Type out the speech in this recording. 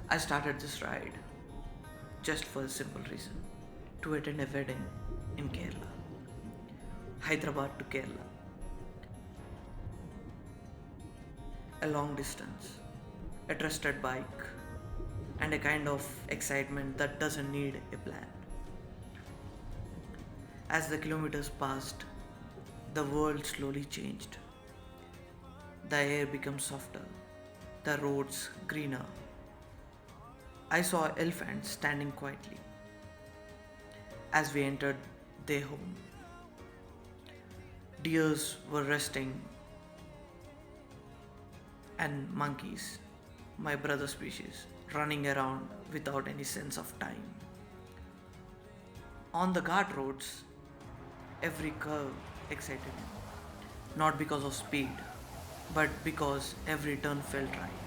I started this ride just for a simple reason to attend a wedding in Kerala, Hyderabad to Kerala, a long distance, a trusted bike, and a kind of excitement that doesn't need a plan. As the kilometers passed, the world slowly changed. The air became softer, the roads greener. I saw elephants standing quietly as we entered their home. Deers were resting, and monkeys, my brother species, running around without any sense of time. On the Ghat roads, every curve excited me, not because of speed, but because every turn felt right.